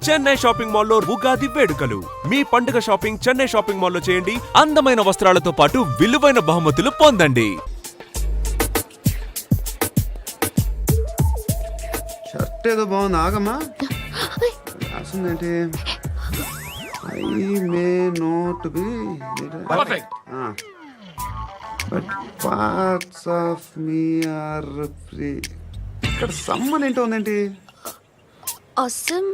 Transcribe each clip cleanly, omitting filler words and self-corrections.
Chennai shopping మాల్లో ఉగాది వేడుకలు. మీ పండుగ షాపింగ్ చెన్నై షాపింగ్ మాల్లో చేయండి. అందమైన వస్త్రాలతో పాటు విలువైన బహుమతులు పొందండి. షర్ట్ ఏదో బాగుంది, ఆగమ్మా. రాసిందేంటి? I may not be perfect. But parts of me are free. ఇక్కడ సమ్మన్ ఏంటో ఉందేంటి? Awesome.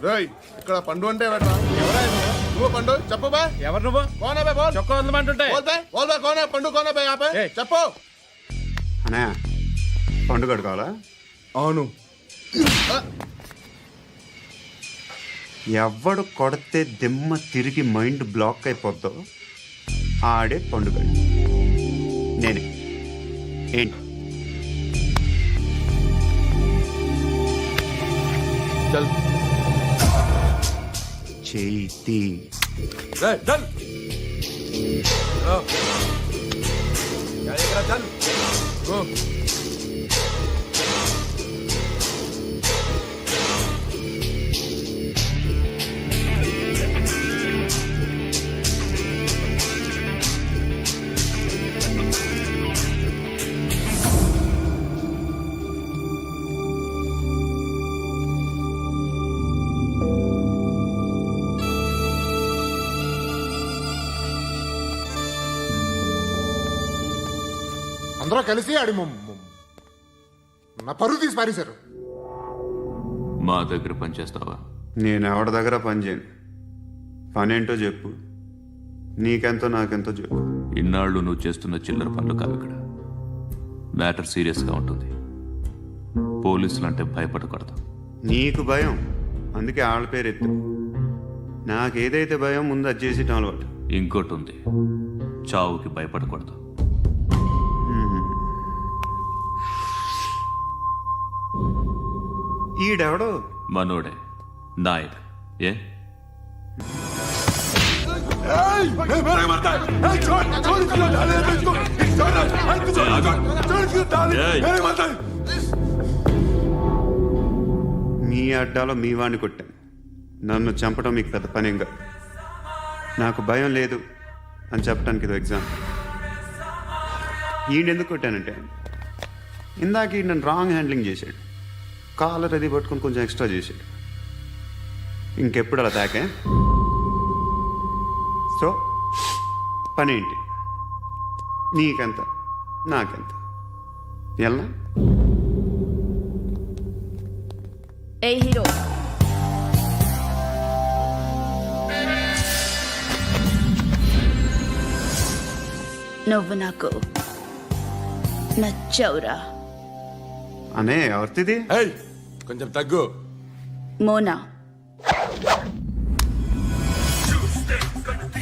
రేయ్, ఇక్కడ పండు అంటే ఎవరా? నువ్వు పండు చెప్పు బా. ఎవరు నువ్వు? కోనే బే బోల్. చొక్కా వదలమంటుంటే బోల్ బే బోల్ బే. కోనే పండు కోనే బే ఆపే చెప్పు. అనే పండుగ కావాలా? అవును. ఎవడు కొడితే దిమ్మ తిరిగి మైండ్ బ్లాక్ అయిపోద్దో ఆడే పండుగ. నేనే. ఏంటి? చల్ చేతి రే చల్. చల్ గో. అందరూ కలిసి ఆడి నా పరువు తీసి పారేశారు. మా దగ్గర పనిచేస్తావా? నేను ఎవరి దగ్గర పని చేయను. పనేంటో చెప్పు. నీకెంతో నాకెంతో చెప్పు. ఇన్నాళ్ళు నువ్వు చేస్తున్న చిల్లర పనులు కావు ఇక్కడ. మ్యాటర్ సీరియస్గా ఉంటుంది. పోలీసులు అంటే భయపడకూడదు. నీకు భయం, అందుకే ఆళ్ళ పేరు ఎత్తు. నాకేదైతే భయం ముందు అది చేసేటం అలవాటు. ఇంకోటి ఉంది, చావుకి భయపడకూడదు. ఈడెవడో మనోడే నాయక్. ఏ మీ అడ్డాలో మీ వాణ్ణి కొట్టాను. నన్ను చంపడం మీకు పెద్ద పనేంగా. నాకు భయం లేదు అని చెప్పడానికి ఇది ఎగ్జాంపుల్. ఈయనెందుకు కొట్టానంటే ఇందాక ఈ నన్ను రాంగ్ హ్యాండ్లింగ్ చేశాడు. కాలర్ అది పట్టుకొని కొంచెం ఎక్స్ట్రా చేశాడు. ఇంకెప్పుడు అలా తాకే. సో పనేంటి? నీకెంత నాకెంత ఎలా? ఏ హీరో, నువ్వు నాకు నచ్చవురా. అనే ఎవరిది? కొంచెం తగ్గు. మోనా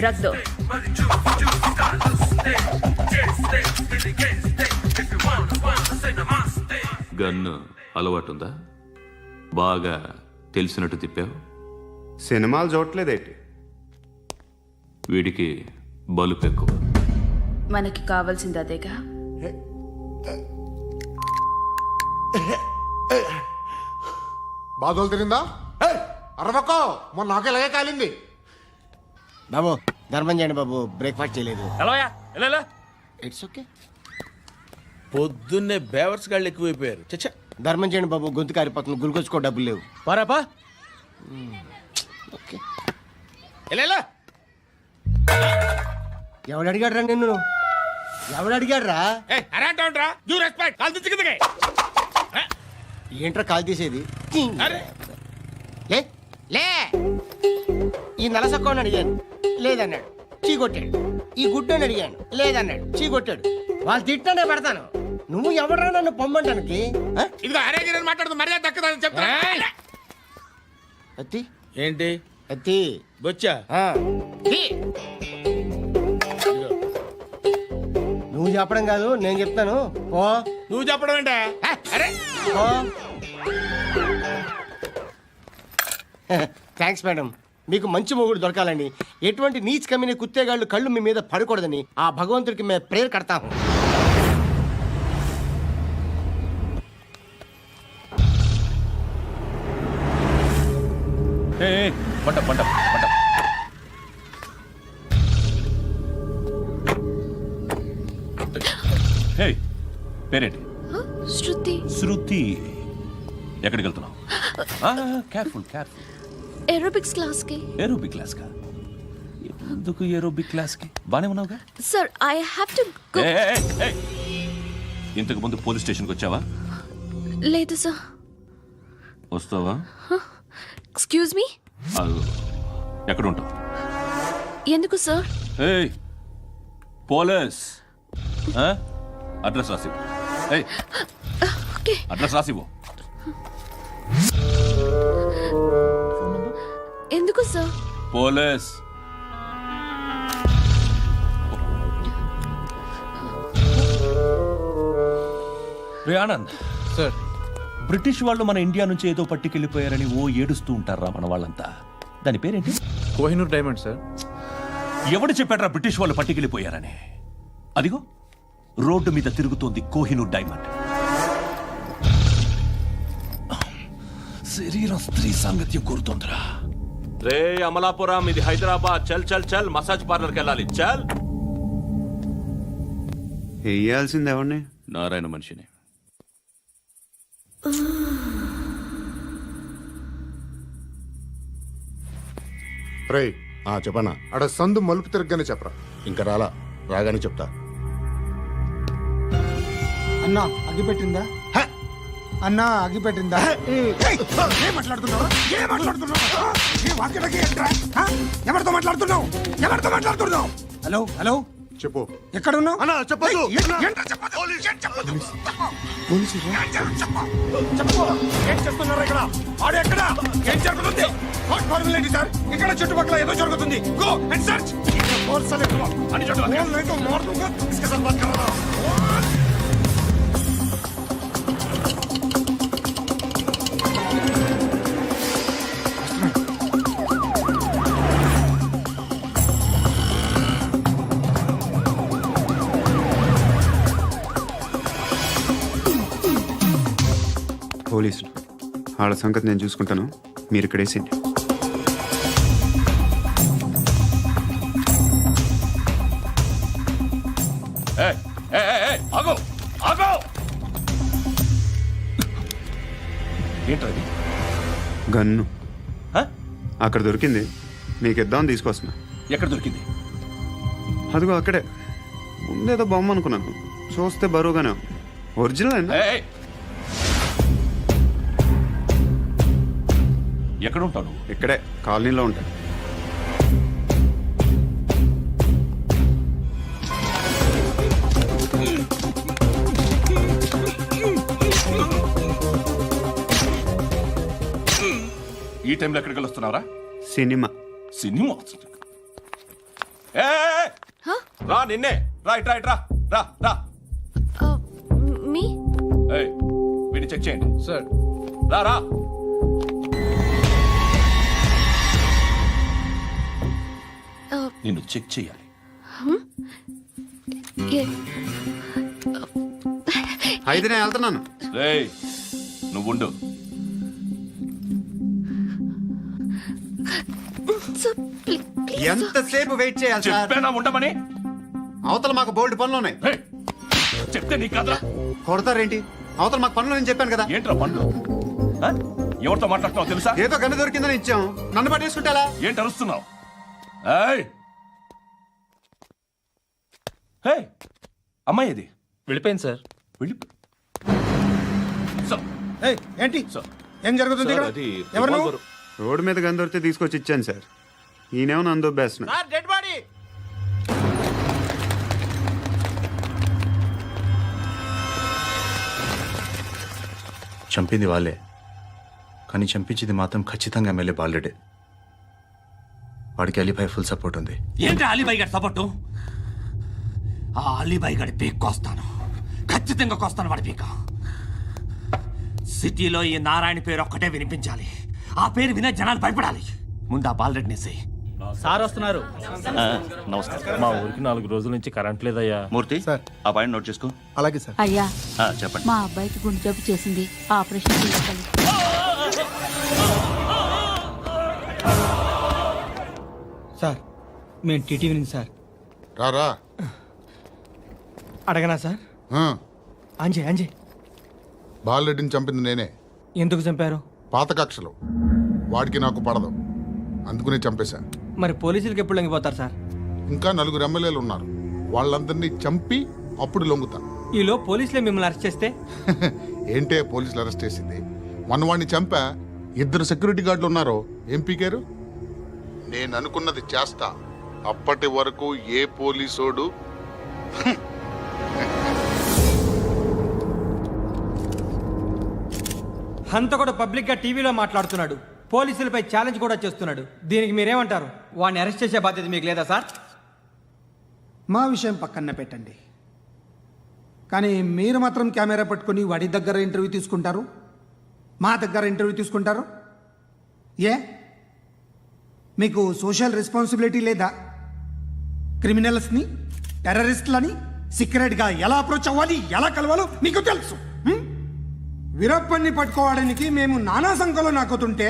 రక్ దో. గన్ను అలవాటుందా? బాగా తెలిసినట్టు తిప్పావు. సినిమాలు చూడట్లేదేంటి? వీడికి బలుపు ఎక్కువ. మనకి కావాల్సింది అదేగా. బాధలు తిరిందా? అరవకో, మొన్న నాకు ఇలాగే కాలింది. బాబు ధర్మం చేయండి బాబు, బ్రేక్ఫాస్ట్ చేయలేదు. It's okay. పొద్దున్నే బేవర్స్ గాళ్ళు ఎక్కువైపోయారు. చచ్చా, ధర్మం చేయండి బాబు, గొంతు కారిపోతుంది, గురికొచ్చుకో డబ్బులు లేవు. పారాపా. ఓకే. ఎవడు అడిగాడు రా నిన్ను? ఎవడు అడిగాడు రా? ఏంట్రా కాల్ తీసేది? లే లే. ఈ నలసక్కని అడిగాను, లేదన్నాడు, చీ కొట్టాడు. ఈ గుడ్డని అడిగాను, లేదన్నాడు, చీ కొట్టాడు. వాళ్ళు తిట్టానే పెడతాను. నువ్వు ఎవడరా నన్ను పొమ్మంటానికి? ఇదిగో అరే గిరని మాట్లాడుతూ మర్యాద దక్కదని చెప్తా. అత్తి ఏంటి అత్తి బొచ్చా? చెప్పడం కాదు, నేను చెప్తాను. ఓ నువ్వు చెప్పడం ఏంటే? అరే ఓ థ్యాంక్స్ మేడం. మీకు మంచి మొగుడు దొరకాలని, ఎటువంటి నీచ్ కమ్మిన కుత్తేగాళ్ళు కళ్ళు మీ మీద పడకూడదని ఆ భగవంతుడికి మేము ప్రేయర్ కడతాము. పంట పంట పంట. హే, పేరేంటి? శృతి. శృతి. ఎక్కడికి వెళ్తున్నావు? Careful careful. ఏరోబిక్స్ క్లాస్ కి. ఏరోబిక్ క్లాస్ కా? ఎందుకు ఏరోబిక్ క్లాస్ కి? బానే ఉన్నావుగా? Sir I have to go. ఇంతకు ముందు పోలీస్ స్టేషన్కి వచ్చావా? లేదు సార్. వస్తావా? Excuse me. ఎక్కడ ఉంటావు? ఎందుకు సార్? ఏయ్ పోలీస్, అడ్రస్ రాసివ్వు. ఏయ్ ఓకే. అడ్రస్ రాసివ్వు. ఎందుకు సార్? పోలీస్. రే ఆనంద్ సార్, బ్రిటిష్ వాళ్ళు మన ఇండియా నుంచి ఏదో పట్టుకెళ్ళిపోయారని ఓ ఏడుస్తూ ఉంటారా మన వాళ్ళంతా? దాని పేరేంటి? Kohinoor diamond sir. ఎవడు చెప్పాడ్రా బ్రిటిష్ వాళ్ళు పట్టుకెళ్ళిపోయారని? అదిగో రోడ్డు మీద తిరుగుతోంది కోహినూర్ డైమండ్. శరీరం స్త్రీ సాంగత్యం కోరుతోందిరా. రే అమలాపురం, ఇది హైదరాబాద్. చల్ చల్ చల్, మసాజ్ పార్లర్కి వెళ్ళాలి. చల్. వేయాల్సింది ఎవరిని? నారాయణ మనిషిని. రే చెప్పనా, అడ సందు మలుపు తిరగగానే చెప్పరా. ఇంకా రాగానే చెప్తా. అన్నా అగ్గిపెట్టిందా? అన్నా అగ్గిపెట్టిందా? ఏం మాట్లాడుతున్నావు? ఎవరితో మాట్లాడుతున్నావు? ఎవరితో మాట్లాడుతున్నావు? హలో హలో, చెప్పు. ఎక్కడ ఉన్నావు? అన్నా చెప్పొద్దు. ఏం చేస్తున్నారు ఇక్కడ? ఆడు ఎక్కడ? ఏం జరుగుతుంది? వాట్ ఫార్ములేంటి సార్? ఇక్కడ చుట్టుపక్కల ఏదో జరుగుతుంది. Go and search. పోలీసులు వాళ్ళ సంగతి నేను చూసుకుంటాను, మీరు ఇక్కడ వేసేయండి. ఆగో ఆగో. ఏంటది? గన్ను అక్కడ దొరికింది, మీకు ఇద్దామని తీసుకొస్తున్నా. ఎక్కడ దొరికింది? అదిగో అక్కడే. ముందేదో బొమ్మ అనుకున్నాను, చూస్తే బరువుగానే ఉంది. ఒరిజినల్ అండి. ఎక్కడ ఉంటావు నువ్వు? ఇక్కడే కాలనీలో ఉంటాయి. ఈ టైంలో ఎక్కడికి వస్తున్నావురా? సినిమా. సినిమా రా, నిన్నే. రైట్ రైట్ రా రా రా. మీ వీడిని చెక్ చేయండి సార్. రా రా. నిన్ను చెక్ చేయాలి. అయితే నేను వెళ్తున్నాను. రేయ్ నువ్వుండు. ఎంతసేపు వెయిట్ చేయాలి సార్? చెప్పేనా ఉండమని? అవతల మాకు బోల్డ్ పనులు ఉన్నాయి. రేయ్, చెప్తే నీకు కాదురా. కొడతారేంటి? అవతల మాకు పనులు నేను చెప్పాను కదా. ఏంట్రా పండ్లు? ఎవరితో మాట్లాడుతున్నావు తెలుసా? ఏదో గన్ను దొరికిందని ఇచ్చాం, నన్ను పట్టేసుకుంటా. ఏంటి అరుస్తున్నావు? హే, అమ్మాయి ఇది వెళ్ళిపోయింది సార్. వెళ్ళి ఏంటి? ఏం జరుగుతుంది ఇక్కడ? ఎవరు నువ్వు? రోడ్డు మీద గన్ను దొరికితే తీసుకొచ్చి ఇచ్చాను సార్. ఈయనేమో నన్ను దొబ్బేస్తున్నా. Dead body. చంపింది వాళ్ళే, కానీ చంపించింది మాత్రం ఖచ్చితంగా ఎమ్మెల్యే బాలుడే. వాడికి అలీభాయ్ ఫుల్ సపోర్ట్ ఉంది. ఏంటి అలీభాయ్ గారి సపోర్టు? ఆ అలీబాయి గడి పీక్ కోస్తాను. ఖచ్చితంగా కోస్తాను వాడి పీక. సిటీలో ఈ నారాయణ పేరు ఒక్కటే వినిపించాలి. ఆ పేరు వినే జనాలు భయపడాలి. ముందు ఆ బాలరెడ్డి నేసి. సార్ వస్తున్నారు. నమస్కారం. మా ఊరికి 4 రోజుల నుంచి కరెంట్ లేదయ్యా. మూర్తి ఆ పాయింట్ నోట్ చేసుకో. అలాగే సార్. అయ్యా, చెప్పండి. మా అబ్బాయికి గుండె జబ్బు చేసింది, ఆపరేషన్ చేయాలి. సార్ మేము టీటీవీ నుంచి సార్. రారా. అడగనా సార్? అంజే బాలరెడ్డిని చంపింది నేనే. ఎందుకు చంపారు? పాత కక్షలు. వాడికి నాకు పడదు, అందుకునే చంపేశా. మరి పోలీసులకి ఎప్పుడు లొంగిపోతారు సార్? ఇంకా 4 ఎమ్మెల్యేలు ఉన్నారు, వాళ్ళందరినీ చంపి అప్పుడు లొంగుతా. ఈలో పోలీసులే మిమ్మల్ని అరెస్ట్ చేస్తే? ఏంటే పోలీసులు అరెస్ట్ చేసింది? మొన్న వాడిని చంపా. 2 సెక్యూరిటీ గార్డులు ఉన్నారు, ఏం పీకారు? నేను అనుకున్నది చేస్తా. అప్పటి వరకు ఏ పోలీసోడు హంతకుడు పబ్లిక్ గా టీవీలో మాట్లాడుతున్నాడు, పోలీసులపై ఛాలెంజ్ కూడా చేస్తున్నాడు. దీనికి మీరేమంటారు? వాడిని అరెస్ట్ చేసే బాధ్యత మీకు లేదా సార్? మా విషయం పక్కన పెట్టండి, కానీ మీరు మాత్రం కెమెరా పట్టుకొని వాడి దగ్గర ఇంటర్వ్యూ తీసుకుంటారు, మా దగ్గర ఇంటర్వ్యూ తీసుకుంటారు. ఏ మీకు సోషల్ రెస్పాన్సిబిలిటీ లేదా? క్రిమినల్స్ని, టెర్రరిస్టులని సీక్రెట్గా ఎలా అప్రోచ్ అవ్వాలి, ఎలా కలవాలో మీకు తెలుసు. వీరప్పన్ని పట్టుకోవడానికి మేము నానా సంఖ్యలో నాకుతుంటే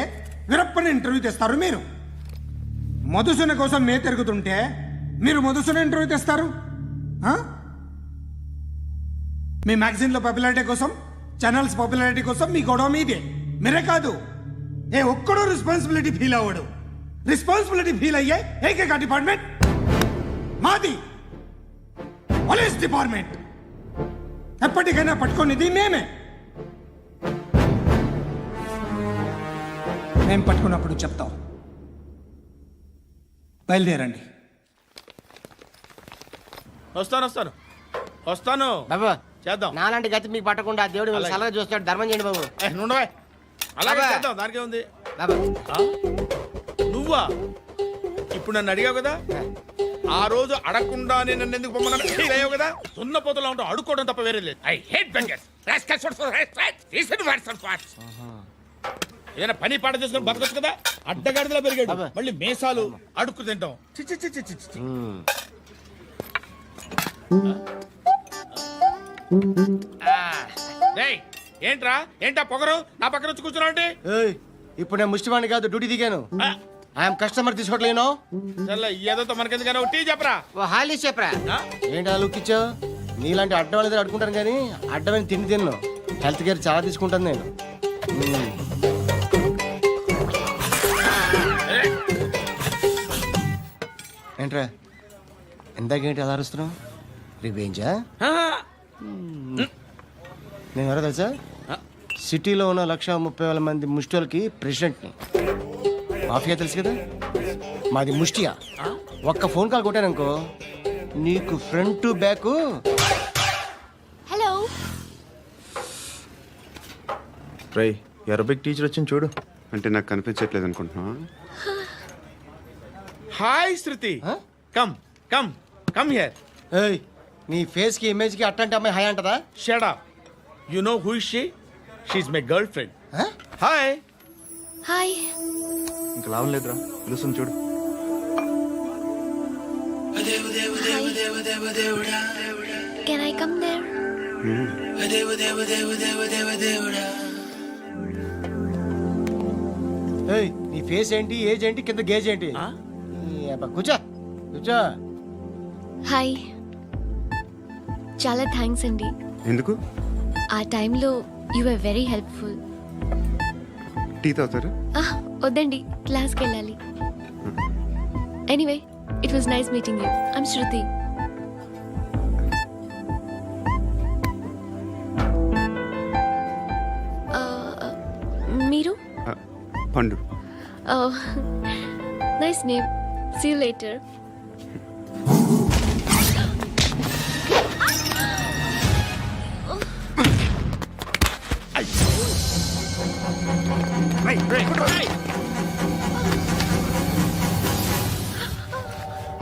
వీరప్పని ఇంటర్వ్యూ తెస్తారు మీరు. మధుసూన కోసం మే తిరుగుతుంటే మీరు మధుసూన ఇంటర్వ్యూ తెస్తారు. మీ మ్యాగజైన్లో పాపులారిటీ కోసం, ఛానల్స్ పాపులారిటీ కోసం మీ గొడవ మీదే. మీరే కాదు, ఏ ఒక్కడో రెస్పాన్సిబిలిటీ ఫీల్ అవ్వడు. రెస్పాన్సిబిలిటీ ఫీల్ అయ్యే ఏకైక డిపార్ట్మెంట్ మాది, పోలీస్ డిపార్ట్మెంట్. ఎప్పటికైనా పట్టుకునేది మేమే. మేము పట్టుకున్నప్పుడు చెప్తాం. బయలుదేరండి. వస్తాను బాబా చేద్దాం. నాలాంటి గతి మీకు పట్టకుండా దేవుడు మిమ్మల్ని సలహా చూస్తాడు. ధర్మం చేయండి బాబు. నుండవే అలాగే బాబా. చేద్దాం, దానికే ఉంది. బాబా నువ్వా ఇప్పుడు నన్ను అడిగావు కదా, ఆ రోజు అడగకుండా నేను నన్ను ఎందుకు పొమ్మన్నా ఫీల్ అయ్యావు కదా. సున్న పోతలో ఉంటావు, అడుక్కోవడం తప్ప వేరే లేదు. I hate bangers. ఏదైనా పని పాట చేసుకుని బతకొచ్చు కదా. అడ్డగాడిదలా పెరిగాడు, మళ్ళీ మేసాలు అడుక్కు తింటాం. చి చి చి చి చి చి. డేయ్, ఏంటా పొగరు నా పక్కన వచ్చి కూర్చున్నావు అంటే? ఇప్పుడు నేను ముష్టివాణి కాదు, డ్యూటీ దిగాను. ఐఎమ్ కస్టమర్ తీసుకోవట్లేను. ఏదో మనకెందుకైనా టీ చెప్పరా. హాలీ చెప్పరా. ఏంటి లుక్ ఇచ్చావు? నీలాంటి అడ్డం వాళ్ళ దగ్గర అడుకుంటాను, కానీ అడ్డమైన తిండి తిన్ను. హెల్త్ కేర్ చాలా తీసుకుంటాను నేను. ఏంట్రా ఇందాకేంటి అలా అరుస్తున్నావు? రివేంజా? నేను ఎవరో తెలుసా? సిటీలో ఉన్న 130,000 మంది ముష్టిలకి ప్రెసిడెంట్ని. మాఫియా తెలుసు కదా, మాది ముష్టియా. ఒక్క ఫోన్ కాల్ కొట్టాననుకో, నీకు ఫ్రంట్ టు బ్యాక్. హలో రై అరబిక్ టీచర్ వచ్చింది చూడు. అంటే నాకు కనిపించట్లేదు అనుకుంటున్నా. Hi Shruti, come come come here. ఏయ్, నీ ఫేస్ కి ఇమేజ్ కి అట్టంటే అమ్మాయి హాయ్ అంటదా? Shut up. You know who is she? She is my girlfriend. Hi. Hi. ఇంకా లాభం లేదురా, పిలుస్తుంది చూడు. Can I come there? ఏయ్, నీ ఫేస్ ఏంటి, ఏజ్ ఏంటి, కింద గేజ్ ఏంటి? కూర్చో కూర్చో. హాయ్. చాలా థ్యాంక్స్ అండి. ఎందుకు? ఆ టైంలో you are very helpful. Tea తాగుతారా? వద్దండి, క్లాస్కి వెళ్ళాలి. Anyway, it was nice meeting you. I'm Shruti. మీరు? Pandu. Nice name. See you later.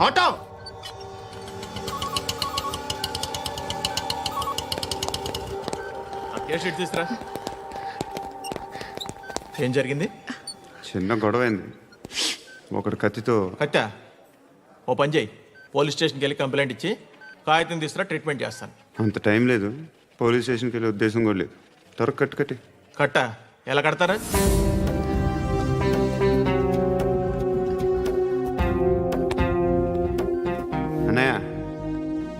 Auto ఏ షీట్ తీసురా. ఏం జరిగింది? చిన్న గొడవ అయింది. ఒకడు కత్తితో. కట్టా, ఓ పని చేయి, పోలీస్ స్టేషన్కి వెళ్ళి కంప్లైంట్ ఇచ్చి కాగితం తీసుకురా, ట్రీట్మెంట్ చేస్తాను. అంత టైం లేదు, పోలీస్ స్టేషన్కి వెళ్ళే ఉద్దేశం కూడా లేదు. త్వరగా కట్టి కట్టా, ఎలా కడతారా? అన్నయ్య,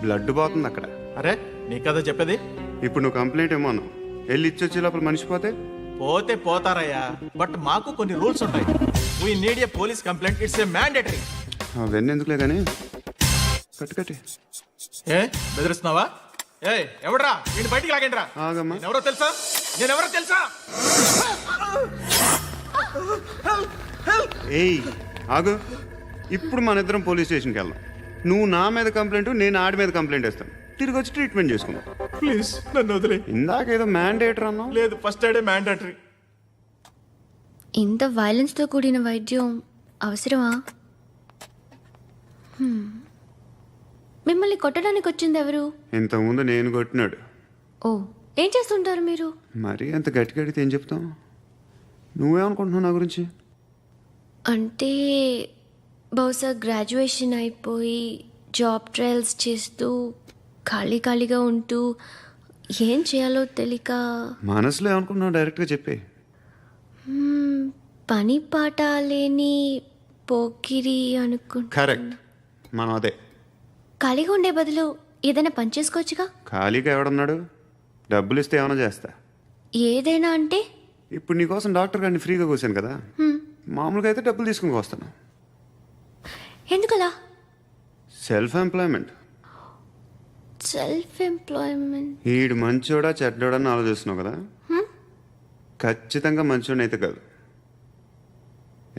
బ్లడ్ పోతుంది అక్కడ. అరే నీ కదా చెప్పేది. ఇప్పుడు నువ్వు కంప్లైంట్ ఏమో అన్నావు, వెళ్ళి ఇచ్చొచ్చే లోపల మనిషి పోతే పోతే పోతారయ్యా, బట్ మాకు కొన్ని రూల్స్ ఉంటాయి. We need a police complaint, it's a mandatory. అవన్నీ ఎందుకులే కానీ కట్టి ఏ బెదిరిస్తున్నావా? ఏ ఎవడ్రా నేను బయటికి లాగండిరా. ఆగమ్మా. ఎవరో తెలుసా? నేనెవరో తెలుసా? ఏయ్ ఆగు, ఇప్పుడు మన ఇద్దరం పోలీస్ స్టేషన్కి వెళ్దాం. నువ్వు నా మీద కంప్లైంట్, నేను ఆడి మీద కంప్లైంట్ వేస్తాను. తిరిగి వచ్చి ట్రీట్మెంట్ చేసుకుందాం. ప్లీజ్ నన్ను వదిలే. ఇందాక ఏదో మ్యాండేటర్ అన్నావు. లేదు, ఫస్ట్ ఎయిడే మ్యాండేటరీ. ఇంత వైలెన్స్తో కూడిన వైద్యం అవసరమా? మిమ్మల్ని కొట్టడానికి వచ్చింది ఎవరు? ఇంతకుముందు నేను కొట్టినాడు. ఓ, ఏం చేస్తుంటారు మీరు? మరీ అంత గట్టిగా అడిగితే ఏం చెప్తాం? నువ్వేమనుకుంటున్నావు నా గురించి? అంటే బహుశా గ్రాడ్యుయేషన్ అయిపోయి జాబ్ ట్రయల్స్ చేస్తూ ఖాళీగా ఉంటూ ఏం చేయాలో తెలియక. మనసులో ఏమనుకుంటున్నావు డైరెక్ట్గా చెప్పే. పని పాట లేని పోకిరి కరెక్ట్, మనం అదే. ఖాళీగా ఉండే బదులు ఏదైనా పని చేసుకోవచ్చుగా. ఖాళీగా ఎవడన్నాడు? డబ్బులు ఇస్తే ఏమైనా చేస్తా. ఏదైనా అంటే? ఇప్పుడు నీకోసం డాక్టర్ గారిని ఫ్రీగా కూర్చాను కదా, మామూలుగా అయితే డబ్బులు తీసుకుని వస్తాను. ఎందుకలా? Self employment. ఈడు మంచోడా చెడ్డోడా అని ఆలోచిస్తున్నావు కదా. ఖచ్చితంగా మంచోడని అయితే కాదు.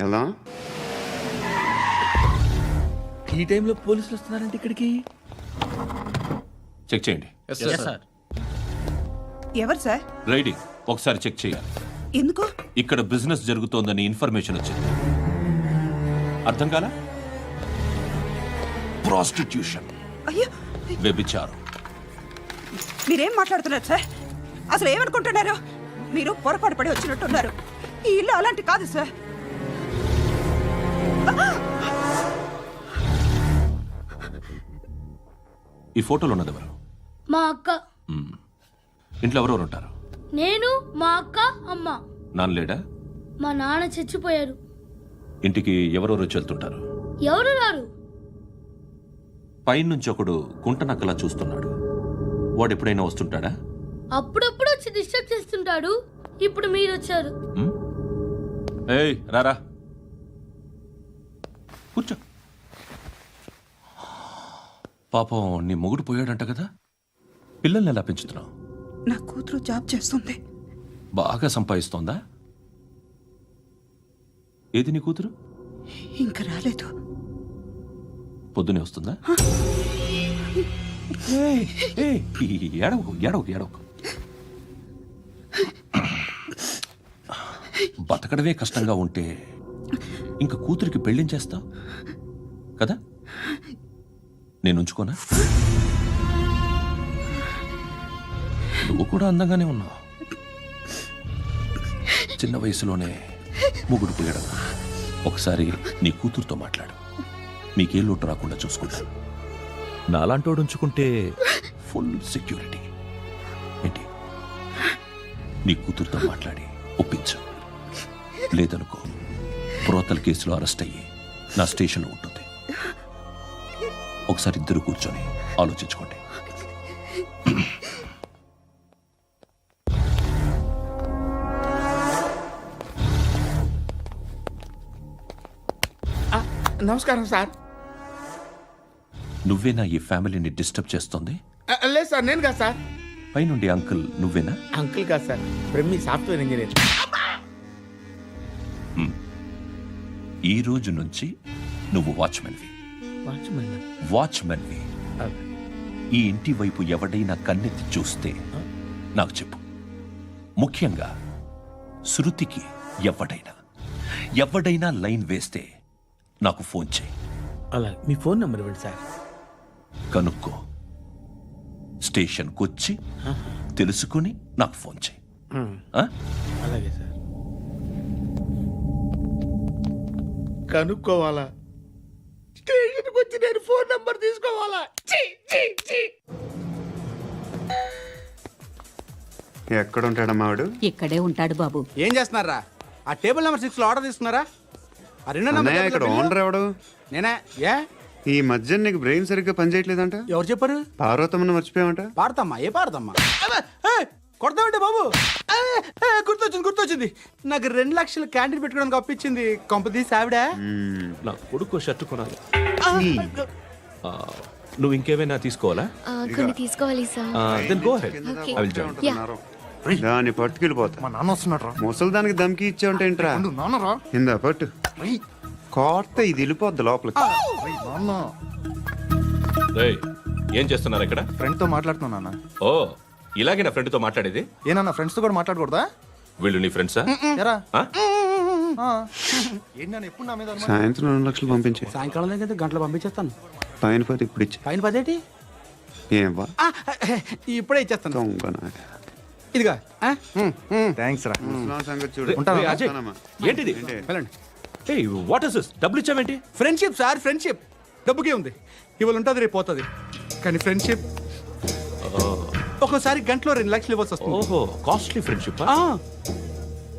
ఎలా? ఈ టైంలో పోలీసులు వస్తున్నారంటే ఇక్కడికి. చెక్ చేయండి. ఎవరు సార్? రైడింగ్ ఒకసారి చెక్ చేయాలి. ఎందుకు? ఇక్కడ బిజినెస్ జరుగుతోందని ఇన్ఫర్మేషన్ వచ్చింది. అర్థం కాలా? ప్రాస్టిట్యూషన్, అయ్యో, వ్యభిచారం. మీరేం మాట్లాడుతున్నారు సార్? అసలు ఏమనుకుంటున్నారు? మీరు పొరపాటు పడి వచ్చినట్టున్నారు. ఈ ఇల్లు అలాంటి కాదు సార్. ఈ ఫోటోలో ఉన్నది ఎవరు? మా అక్క. ఇంట్లో ఎవరెవరు ఉంటారు? నేను, మా అక్క, అమ్మ. నాన్న లేడా? మా నాన్న చచ్చిపోయారు. ఇంటికి ఎవరెవరు వచ్చి వెళ్తుంటారు? ఎవరు రారు. పైనుంచి ఒకడు కుంటనక్కలా చూస్తున్నాడు. వాడు ఎప్పుడైనా వస్తుంటాడా? అప్పుడప్పుడు వచ్చి డిస్టర్బ్ చేస్తుంటాడు. ఇప్పుడు మీరు వచ్చారు. ఏయ్ రారా, కూర్చో. పాపం నీ మొగుడు పోయాడంట కదా, పిల్లల్ని ఎలా పెంచుతున్నావు? నా కూతురు జాబ్ చేస్తుంది. బాగా సంపాదిస్తోందా? ఏది నీ కూతురు? ఇంకా రాలేదు. పొద్దునే వస్తుందా? ఏడవకు ఏడవకు ఏడవకు. బతకడమే కష్టంగా ఉంటే ఇంక కూతురికి పెళ్ళించేస్తావు కదా? నేను ఉంచుకోనా? నువ్వు కూడా అందంగానే ఉన్నావు. చిన్న వయసులోనే ముగుడు పోయడం. ఒకసారి నీ కూతురుతో మాట్లాడు, మీకే లోటు రాకుండా చూసుకుంటా. నాలాంటోడు ఉంచుకుంటే ఫుల్ సెక్యూరిటీ. ఏంటి? నీ కూతురుతో మాట్లాడి ఒప్పించు. లేదనుకో, ప్రోతల్ కేసులో అరెస్ట్ అయ్యి నా స్టేషన్లో ఉంటుంది. ఒకసారి ఇద్దరు కూర్చొని ఆలోచించుకోండి. నమస్కారం సార్. నువ్వేనా ఈ ఫ్యామిలీని డిస్టర్బ్ చేస్తుంది? లేదు సార్, నేను కాదు సార్. పైనుండి అంకుల్ నువ్వేనా? అంకుల్ కాదు సార్, బ్రహ్మి సాఫ్ట్వేర్ ఇంజనీర్. ఈ రోజు నుంచి నువ్వు వాచ్మెన్వి. వాచ్మెన్వి. ఈ ఇంటి వైపు ఎవడైనా కన్నెత్తి చూస్తే నాకు చెప్పు. ముఖ్యంగా శృతికి ఎవడైనా లైన్ వేస్తే నాకు ఫోన్ చేయి. అలా మీ ఫోన్ నెంబర్ ఇవ్వండి సార్. కనుక్కో. స్టేషన్కి వచ్చి తెలుసుకుని నాకు ఫోన్ చేయి. ఆ? అలాగే సార్. కనుక్కోవాలా? స్టేషన్కి వచ్చి నేను ఫోన్ నంబర్ తీసుకోవాలా? ఛీ, ఛీ, ఛీ. ఎక్కడ ఉంటాడమ్మా వాడు? ఇక్కడే ఉంటాడు బాబు. ఏం చేస్తున్నారా? ఆ టేబుల్ నెంబర్ 6 లో ఆర్డర్ తీసుకున్నారా? ఆ రెండో నెంబర్ అన్నయ్య, ఇక్కడ ఓనర్ ఎవడు? నేనే. ఏ ఈ మధ్య నీకు బ్రెయిన్ సరిగ్గా పనిచేయట్లేదంట. ఎవరు చెప్పారు? పార్వతమ్మను మర్చిపోయామంట. పాడతామ్మా? ఏ పాడతామ్మా? కొడతామంటే బాబు. గుర్తొచ్చింది. నాకు 2 లక్షలు క్యాంటీన్ పెట్టుకోవడానికి అప్పించింది కొంపదీసి ఆవిడ. నా కొడుకు షర్ట్ కొనాలి. నువ్వు ఇంకేమైనా తీసుకోవాలా? కొన్ని తీసుకోవాలి sir. Then go ahead. Okay. I will join. దాన్ని పట్టుకెళ్ళిపోతా. మా నాన్న వస్తున్నాడు. ముసలి దానికి దమ్కి ఇచ్చావుంటేంట్రా? నాన్నరా ఇందా పట్టు. కోర్త ఇది వెళ్ళిపోద్ది లోపలికి. నాన్న రేయ్, ఏం చేస్తున్నారు ఇక్కడ? ఫ్రెండ్ తో మాట్లాడుతున్నా నాన్న. ఓ, ఇలాగే నా ఫ్రెండ్తో మాట్లాడేది? ఏనా ఫ్రెండ్స్ తో కూడా మాట్లాడకూడదా? వీళ్ళు నీ ఫ్రెండ్సా? ఎరా ఆ? ఏంటి నాన్న ఎప్పుడు నా మీద అనుమానం? సాయంత్రం 2 లక్షలు పంపించే. సాయంకాలం దగ్గర గంటలు పంపించేస్తాను. పైన 10 ఇప్పుడు ఇచ్చే. పైన 10 ఏం వా ఇప్పుడే ఇచ్చేస్తాను. దొంగనా. ఇదిగా థ్యాంక్స్ రా. ముసలాం సంగతి చూడు. రేయ్, అజయ్, ఏంటిది? వెళ్ళండి. ఏయ్, వాట్ ఇస్ దిస్? డబ్బులు ఇచ్చావేంటి? Friendship sir, friendship. డబ్బుకే ఉంది, ఇవాళ ఉంటుంది రేపు పోతుంది. కానీ ఫ్రెండ్షిప్ ఒక్కోసారి గంటలో 2 లక్షలు ఇవ్వాల్సి వస్తుంది. ఓహో, కాస్ట్లీ ఫ్రెండ్షిప్.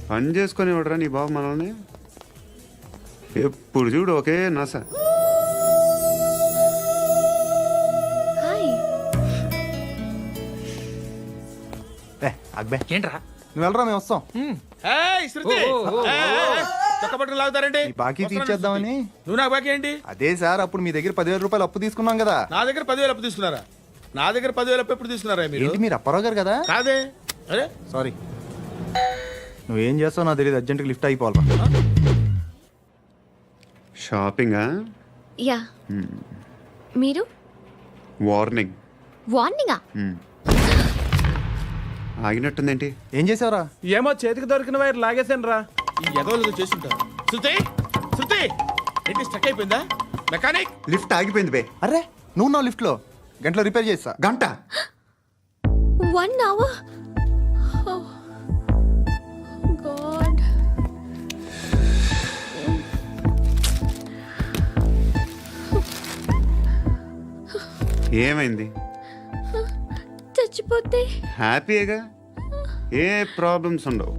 పని చేసుకొని ఇవ్వడరా నీ బాబు మనల్ని. ఎప్పుడు చూడు ఒకే నస. హాయ్. అక్బే ఏంట్రా? నువ్వు వెళ్ళరా, మేము వస్తాం. ఏయ్, శృతి. చొక్కా పట్టుకుని లాగుతారండి? ఈ బాకీ తీర్చేద్దామని. నువ్వు నాకు బాకీ ఏంటి? అదే సార్, అప్పుడు మీ దగ్గర 10,000 రూపాయలు అప్పు తీసుకున్నాం కదా. నా దగ్గర 10,000 అప్పు తీసుకున్నారా? నా దగ్గర 10,000 అప్పు ఎప్పుడు తీసుకున్నారా మీరు? ఏంటి మీరు అప్పారావు గారు కదా? కాదే. అరే సారీ. నువ్వేం చేస్తావు నాకు తెలియదు, అర్జెంట్గా లిఫ్ట్ అయిపోవాలి. షాపింగా? యా. మీరు? వార్నింగ్. వార్నింగా? ఆగినట్టుందేంటి? ఏం చేసావురా? ఏమో చేతికి దొరికిన వైర్ లాగేసాను రా. ఈ ఎదవలు చేస్తుంటారు. శృతి, శృతి, ఏంటి స్టక్ అయిపోయిందా? మెకానిక్. లిఫ్ట్ ఆగిపోయింది బే. అరే నువ్వు నా లిఫ్ట్లో గంటలో రిపేర్ చేస్తా. గంట? 1 hour? Oh. God. ఏమైంది? చచ్చిపోతే? హ్యాపీగా, ఏ ప్రాబ్లమ్స్ ఉండవు.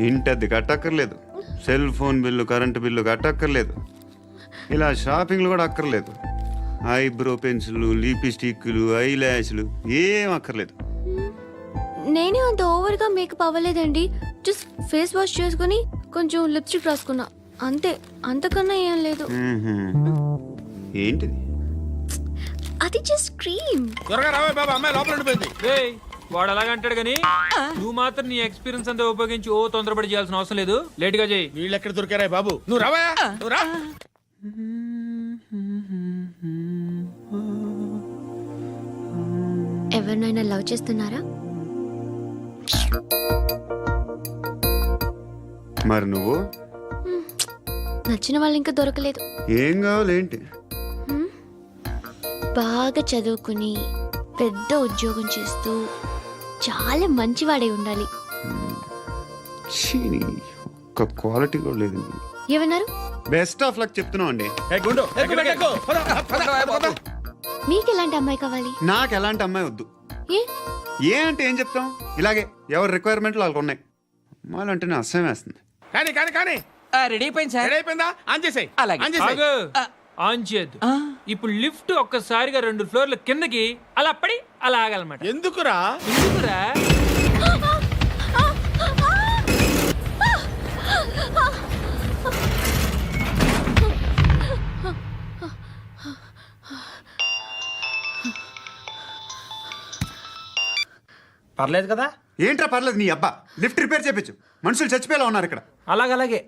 ఇంటద్ది కట్టక్కర్లేదు, cell phone bill, current bill కట్టక్కర్లేదు, ఇలా షాపింగ్లు కూడా అక్కర్లేదు. ఐబ్రో పెన్సిల్లు, లిప్స్టిక్లు, ఐ ల్యాష్లు ఏం అక్కర్లేదు. నేనే అంత ఓవర్గా మేకప్ అవ్వలేదండి. జస్ట్ ఫేస్ వాష్ చేసుకుని కొంచెం లిప్స్టిక్ రాసుకున్నా అంతే. అంతకన్నా ఏం లేదు. ఏంటిది? అది జస్ట్ క్రీమ్. త్వరగా రావే బాబా, అమ్మాయి లోపల ఉండిపోయింది. వాడు అలాగంటాడు కానీ నువ్వు మాత్రం నీ ఎక్స్పీరియన్స్ అంతా ఉపయోగించి తొందరపడి చేయాల్సిన అవసరం లేదు. లేట్ గా చేయి. వీళ్ళు ఎక్కడ దొరికారా బాబు? నువ్వు రావా, నువ్వు రా. ఎవరినైనా లవ్ చేస్తున్నారా? మరి నువ్వు? నచ్చిన వాళ్ళు ఇంకా దొరకలేదు. ఏం కావాలేంటి? బాగా చదువుకుని పెద్ద ఉద్యోగం చేస్తూ చాలా మంచివాడై ఉండాలి. ఒక్క క్వాలిటీ కూడా లేదు. ఏమన్నారు? బెస్ట్ ఆఫ్ లక్ చెప్తున్నావు అండి. మీకు ఎలాంటి అమ్మాయి కావాలి? నాకు ఎలాంటి అమ్మాయి వద్దు. ఏ అంటే ఏం చెప్తాం, ఇలాగే ఎవరి రిక్వైర్మెంట్లు వాళ్ళకు ఉన్నాయి. అమ్మాయిలు అంటేనే అసహ్యం వేస్తుంది. కానీ కానీ కానీ రెడీ అయిపోయింది సార్. రెడీ అయిపోయిందా? ఆన్ చేసేయ్. ఆన్ చేయద్దు. ఇప్పుడు లిఫ్ట్ ఒక్కసారిగా 2 ఫ్లోర్ల కిందకి అలా పడి అలా ఆగాలన్నమాట. ఎందుకురా? ఎందుకురా? పర్లేదు కదా? ఏంట్రా పర్లేదు నీ అబ్బా. లిఫ్ట్ రిపేర్ చేయించు, మనుషులు చచ్చిపోయేలా ఉన్నారు ఇక్కడ. అలాగే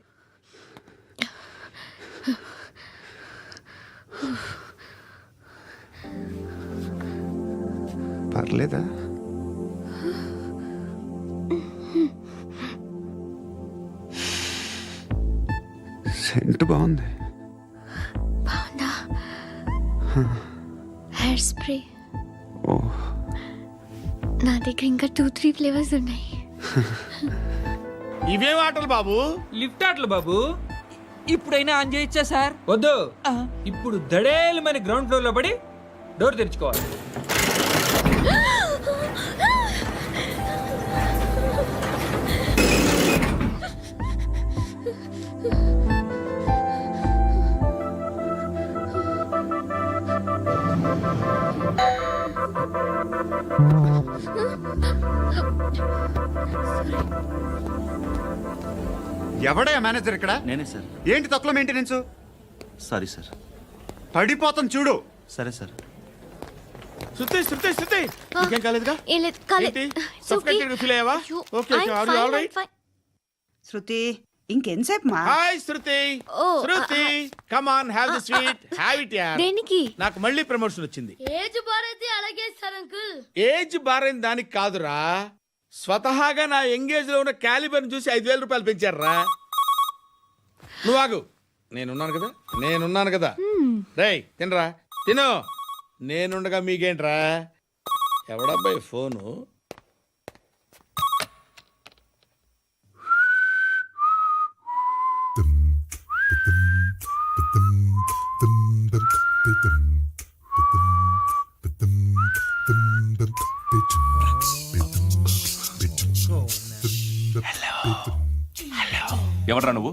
పర్లేదా? సెంట్ బాగుంది. బాగుందా? Hair spray. ఓ నా దగ్గర ఇంకా 2-3 ఫ్లేవర్స్ ఉన్నాయి. ఇవేం ఆటలు బాబు? లిఫ్ట్ ఆటలు బాబు. ఇప్పుడైనా ఆన్ చేయొచ్చా సార్? వద్దు. ఇప్పుడు దడేలమని గ్రౌండ్ ఫ్లోర్ లో పడి డోర్ తెరుచుకోవాలి. ఎవడయ్యా మేనేజర్ ఇక్కడ? నేనే సార్. ఏంటి తక్కువ మెయింటెనెన్స్? Sorry sir. పడిపోతాం చూడు. సరే సార్. శృతి శృతి శృతి ఇంకేం కాలేదుగా? ఏం లేదు, కాలేదు. ఏంటి? It's okay. Suffocated feel అయ్యావా? అయ్యో, Okay, okay. I'm Are you fine, all right? I'm fine. శృతి ఇంకెంతసేపు మా? Hi Shruti. Oh, Shruti come on have the sweet. Have it యార్. దేనికి? నాకు మళ్ళీ ప్రమోషన్ వచ్చింది. ఏజ్ బారైతే అలాగే సార్ అంకుల్. ఏజ్ బారైన దానికి కాదురా, స్వతహాగా నా ఎంగేజ్ లో ఉన్న క్యాలిబర్ చూసి 5,000 రూపాయలు పెంచారా. నువ్వు ఆగు, నేనున్నాను కదా. రేయ్ తినరా, తిను. నేనుండగా మీకేంట్రా? ఎవడబ్బాయి ఫోను? ఎవడ్రా నువ్వు?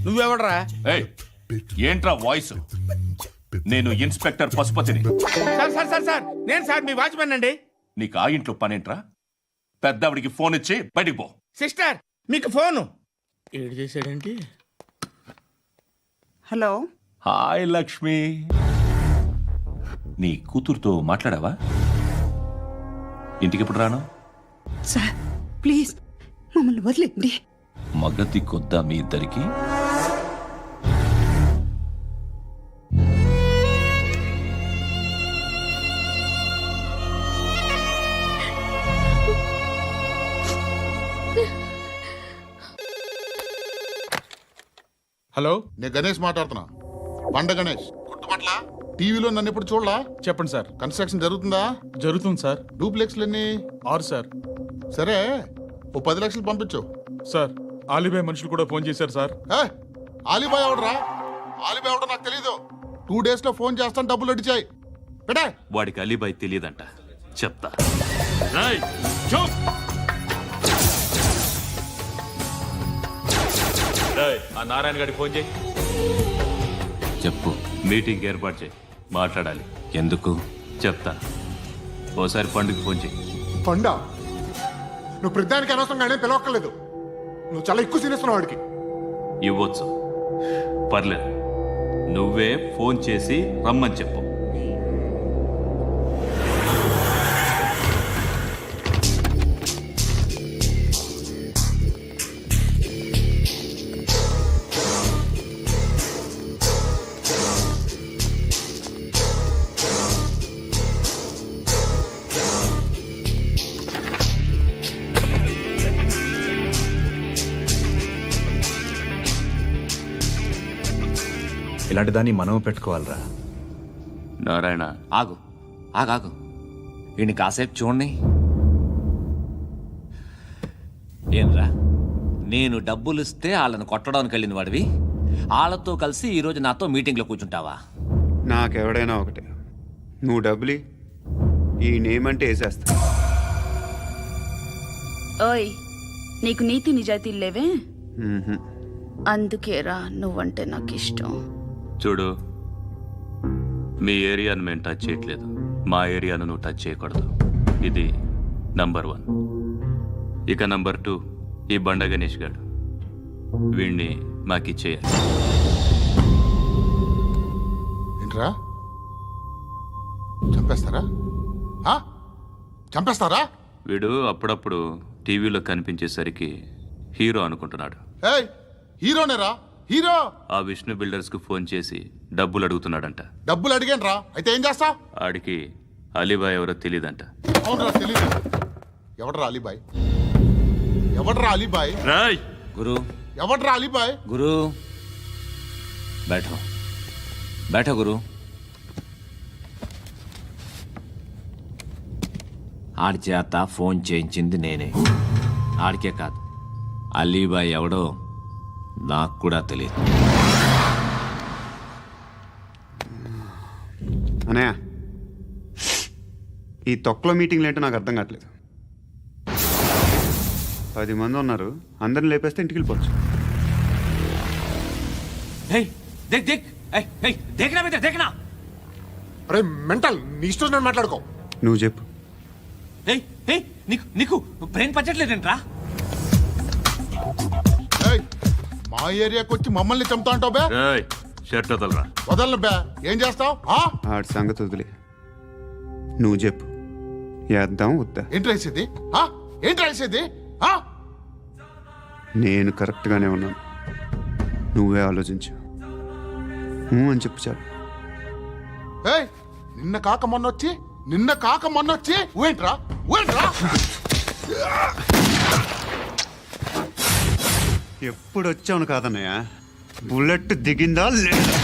నువ్వెవడరా? ఏయ్, ఏంట్రా వాయిస్? నేను ఇన్స్పెక్టర్ పశుపతిని. సార్ సార్ సార్ సార్ నేను సార్ మీ వాచ్మెన్ అండి. నీకు ఆ ఇంట్లో పనేంట్రా? పెద్దవిడికి ఫోన్ ఇచ్చి బయటికి పో. సిస్టర్ మీకు ఫోను. ఏడు చేశాడేంటి? హలో. హాయ్ లక్ష్మి, నీ కూతురుతో మాట్లాడావా? ఇంటికి ఎప్పుడు రాను? సార్ ప్లీజ్ మమ్మల్ని వదిలేండి. మగతి కొద్దా మీ ఇద్దరికి? హలో, నేను గణేష్ మాట్లాడుతున్నా. బండ గణేష్ గుర్తుపట్ల? టీవీలో నన్ను ఎప్పుడు చూడలా? చెప్పండి సార్. కన్స్ట్రక్షన్ జరుగుతుందా? జరుగుతుంది సార్. డూప్లెక్స్లు ఎన్ని? 6 సార్. సరే, ఓ 10 లక్షలు పంపించు. సార్ ఆలిబాయ్ మనుషులు కూడా ఫోన్ చేశారు సార్. ఆలిబాయ్ ఎవడరా? ఆలిబాయ్ ఎవడో నాకు తెలీదు. 2 days లో ఫోన్ చేస్తాను, డబ్బులు అడిచాయి. పెడే. వాడికి అలీబాయ్ తెలియదంట, చెప్తా. ఆ నారాయణ గారికి ఫోన్ చేయి. చెప్పు. మీటింగ్ ఏర్పాటు చేయి, మాట్లాడాలి. ఎందుకు చెప్తా. ఓసారి పండుగ ఫోన్ చేయి. పండ నువ్వు ప్రతిదానికి అనవసరంగానే పిలవక్కర్లేదు. నువ్వు చాలా ఎక్కువ సీనిస్తున్నావు వాడికి. ఇవ్వచ్చు, పర్లేదు. నువ్వే ఫోన్ చేసి రమ్మని చెప్పు. ఇలాంటి దాన్ని మనం పెట్టుకోవాలరా. నారాయణ ఆగు ఆగాగు, వీడిని కాసేపు చూడండి. ఏంరా, నేను డబ్బులు ఇస్తే వాళ్ళని కొట్టడానికి వెళ్ళిన వాడివి, వాళ్ళతో కలిసి ఈరోజు నాతో మీటింగ్లో కూర్చుంటావా? నాకెవడైనా ఒకటే, నువ్వు డబ్బులి, ఈ నేమ్ అంటే వేసేస్తా. ఓయ్, నీకు నీతి నిజాయితీలు లేవే, అందుకేరా నువ్వంటే నాకు ఇష్టం. చూడు, మీ ఏరియాను మేము టచ్ చేయట్లేదు, మా ఏరియాను నువ్వు టచ్ చేయకూడదు. ఇది నంబర్ 1. ఇక నంబర్ 2, ఈ బండ గణేష్ గారు, వీణ్ణి మాకిచ్చేయాలి. ఏంట్రా, చంపేస్తారా? చంపేస్తారా? వీడు అప్పుడప్పుడు టీవీలో కనిపించేసరికి హీరో అనుకుంటున్నాడు. ఏయ్, హీరోనేరా, హీరో. ఆ విష్ణు బిల్డర్స్ కు ఫోన్ చేసి డబ్బులు అడుగుతున్నాడంట. డబ్బులు అడిగాను రా, అయితే ఏం చేస్తా? ఆడికి అలీబాయ్ ఎవరో తెలియదంట. అవునరా, తెలీదు. ఎవడరా అలీబాయ్? ఎవడరా అలీబాయ్? రాయ్ గురు, ఎవడరా అలీబాయ్? గురు బైఠో బైఠో గురు. ఆడి చేత ఫోన్ చేయించింది నేనే. ఆడికే కాదు, అలీబాయ్ ఎవడో నాకు కూడా తెలియదు. అనయ్య, ఈ తొక్కలో మీటింగ్లు ఏంటో నాకు అర్థం కావట్లేదు. 10 మంది ఉన్నారు, అందరిని లేపేస్తే ఇంటికి వెళ్ళిపోవచ్చు. అరే మెంటల్, నీ ఇష్టం నేను మాట్లాడుకో. నువ్వు చెప్పు. నీకు బ్రెయిన్ పచ్చట్లేదంట్రా? ఏయ్, మా ఏరియాకి వచ్చి మమ్మల్ని చంపుతా అంటావు బే? షర్ట్ వదలరా. వదలను బే. ఏం చేస్తావు? ఆడి సంగతి వదిలే, నువ్వు చెప్పు. వేద్దాం వద్దా? ఏంటి రాసేది? ఏంటి రాసేది? నేను కరెక్ట్గానే ఉన్నాను, నువ్వే ఆలోచించు. అని చెప్పు చాలు. ఏయ్, నిన్న కాక మొన్నొచ్చి ఊయంట్రా. ఎప్పుడు వచ్చావును కాదన్నయ్య, బుల్లెట్ దిగిందా లేదా?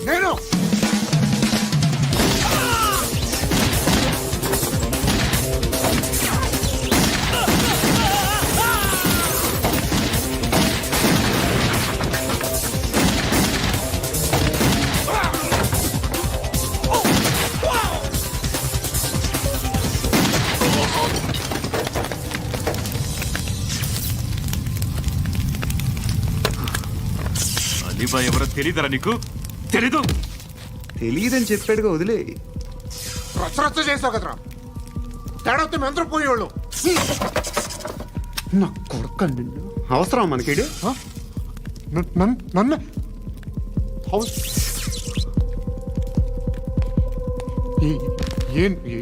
నేను అలీబాయ్ ఎవరో తెలీదరా నీకు? తెలీదు? తెలియదని చెప్పాడుగా, వదిలే. రచ్చ చేస్తావు కదరా. తేడా వస్తే మెంతరం పోయేవాళ్ళు. నా కొడుకు నిన్ను అవసరం మనకిడు. నన్ను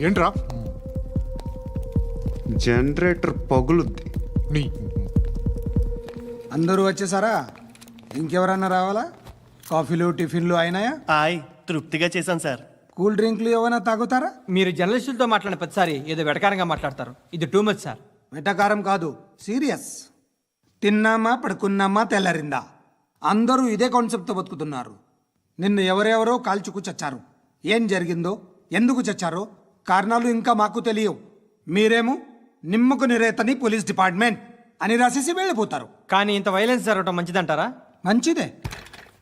ఏంట్రా? జనరేటర్ పగులుద్ది. నీ అందరూ వచ్చేసారా? ఇంకెవరన్నా రావాలా? కాఫీలు టిఫిన్లు అయినాయా? తృప్తిగా చేశాను సార్. కూల్ డ్రింక్లు ఏమైనా తాగుతారా? మీరు జర్నలిస్టులతో మాట్లాడిన ప్రతిసారి ఏదో వెటకారంగా మాట్లాడతారు. ఇది టూ మచ్ సార్. వెటకారం కాదు, సీరియస్. తిన్నామా పడుకున్నామా తెల్లరిందా, అందరూ ఇదే కాన్సెప్ట్తో బతుకుతున్నారు. నిన్ను ఎవరెవరో కాల్చుకు చచ్చారు. ఏం జరిగిందో, ఎందుకు చచ్చారో కారణాలు ఇంకా మాకు తెలియవు. మీరేమో నిమ్మకు నిరేతని పోలీస్ డిపార్ట్మెంట్ అని రాసేసి వెళ్ళిపోతారు. కానీ ఇంత వైలెన్స్ జరగడం మంచిదంటారా? మంచిదే.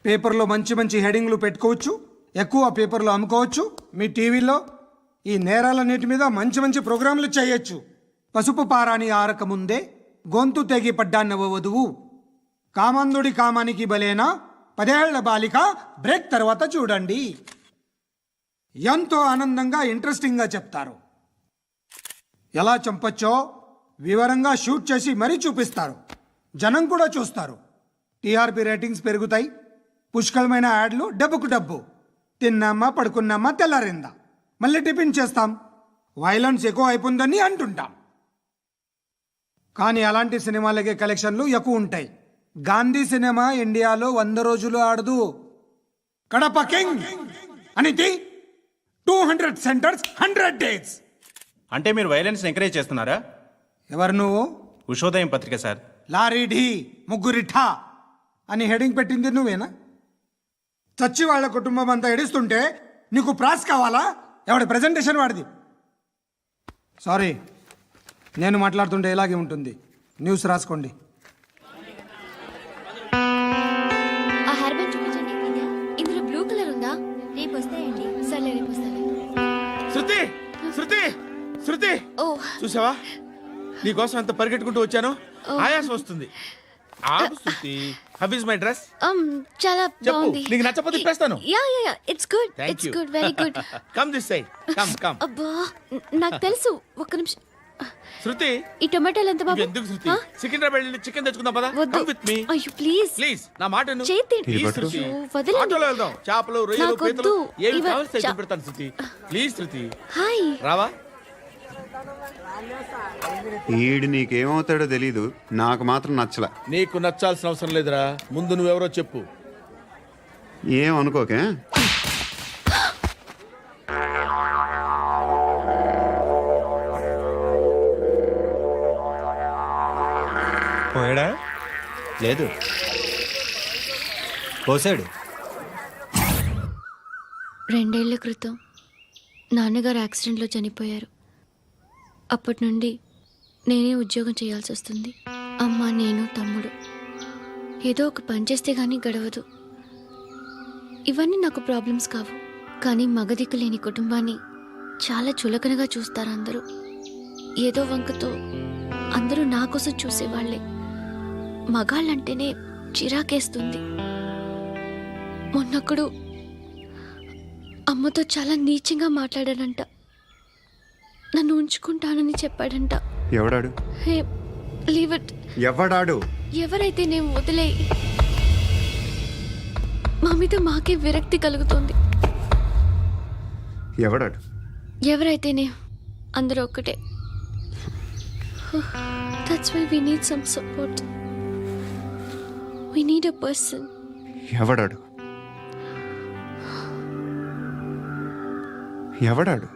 పేపర్లో మంచి మంచి హెడింగ్లు పెట్టుకోవచ్చు, ఎక్కువ పేపర్లు అమ్ముకోవచ్చు. మీ టీవీలో ఈ నేరాలన్నిటి మీద మంచి మంచి ప్రోగ్రాంలు చేయొచ్చు. పసుపు పారాని ఆరక ముందే గొంతు తెగి పడ్డాన్నవ వధువు, కామందుడి కామానికి బలేనా 10 ఏళ్ల బాలిక బ్రేక్ తర్వాత చూడండి. ఎంతో ఆనందంగా ఇంట్రెస్టింగ్గా చెప్తారు. ఎలా చంపచ్చో వివరంగా షూట్ చేసి మరీ చూపిస్తారు. జనం కూడా చూస్తారు. టీఆర్పీ రేటింగ్స్ పెరుగుతాయి. పుష్కలమైన యాడ్లు, డబ్బుకు డబ్బు. తిన్నామా పడుకున్నామా తెల్లారిందా, మళ్ళీ టిఫిన్ చేస్తాం. వైలెన్స్ ఎక్కువ అయిపోయిందని అంటుంటాం. కానీ అలాంటి సినిమాలకే కలెక్షన్లు ఎక్కువ ఉంటాయి. గాంధీ సినిమా ఇండియాలో 100 రోజులు ఆడదు. కడప కింగ్ అనితి 200 సెంటర్స్ 100 డేస్. అంటే మీరు వైలెన్స్ ఎంకరేజ్ చేస్తున్నారా? ఎవరు నువ్వు? ఉషోదయం పత్రిక సార్. లారీ ఢీ ముగ్గురిఠా అని హెడింగ్ పెట్టింది నువ్వేనా? చచ్చి వాళ్ళ కుటుంబం అంతా ఎడుస్తుంటే నీకు ప్రాస్ కావాలా? ఎవడి ప్రెజెంటేషన్ వాడిది. సారీ, నేను మాట్లాడుతుంటే ఇలాగే ఉంటుంది. న్యూస్ రాసుకోండి. ఆ హెయిర్ బ్యాండ్ చూపించండి. ఇందులో బ్లూ కలర్ ఉందా? రేపు వస్తాయండి. సర్లే, రేపు వస్తాను. శృతి శృతి శృతి, చూసావా నీకోసం ఎంత పరిగెట్టుకుంటూ వచ్చాను. ఆయాసం వస్తుంది. ఆగు Shruti. How is my dress? చాలా బాగుంది. నీకు నచ్చకపోతే తిప్పేస్తాను. Yeah it's good. It's good, very good. Come this side. Come. అబ్బా, నాకు తెలుసు. ఒక్క నిమిషం. శృతి ఈ టొమాటోలు ఎంత బాబు? ఎందుకు శృతి ఆ? సికింద్రాబాద్ వెళ్ళి చికెన్ తెచ్చుకుందాం పదా వద్దు. కమ్ విత్ మీ అయ్యో ప్లీజ్ ప్లీజ్ నా మాట విను. చేతి Please, పట్టు. శృతి. అయ్యో, వదలండి. ఆటోలో వెళ్దాం చేపలు రొయ్యలు నాకు పీతలు వద్దు. ఏమి ఇవ- కావాలి చా- పెడతాను శృతి ప్లీజ్ శృతి హాయ్. రావా ఈడు నీకేమవుతాడో తెలీదు నాకు మాత్రం నచ్చలా. నీకు నచ్చాల్సిన అవసరం లేదురా ముందు నువ్వెవరో చెప్పు ఏం అనుకోకే. పోయాడా లేదు పోసాడు 2 ఏళ్ల క్రితం నాన్నగారు యాక్సిడెంట్లో చనిపోయారు. అప్పటి నుండి నేనే ఉద్యోగం చేయాల్సి వస్తుంది. అమ్మ, నేను, తమ్ముడు ఏదో ఒక పని చేస్తే గానీ గడవదు. ఇవన్నీ నాకు ప్రాబ్లమ్స్ కావు, కానీ మగదిక్కు లేని కుటుంబాన్ని చాలా చులకనగా చూస్తారు అందరూ. ఏదో వంకతో అందరూ నా కోసం చూసేవాళ్లే. మగాళ్ళంటేనే చిరాకేస్తుంది. మొన్నొక్కడు అమ్మతో చాలా నీచంగా మాట్లాడాడంట. నన్ను ఉంచుకుంటానని చెప్పాడంట. ఎవడాడు? హే, లీవ్ ఇట్. ఎవడాడు? ఎవరైతే నేను వదిలే. మా మీద మాకే విరక్తి కలుగుతుంది. ఎవడాడు? ఎవరైతేనే అందరూ ఒక్కటే. That's why we need some support. We need a person. ఎవడాడు? ఎవడాడు?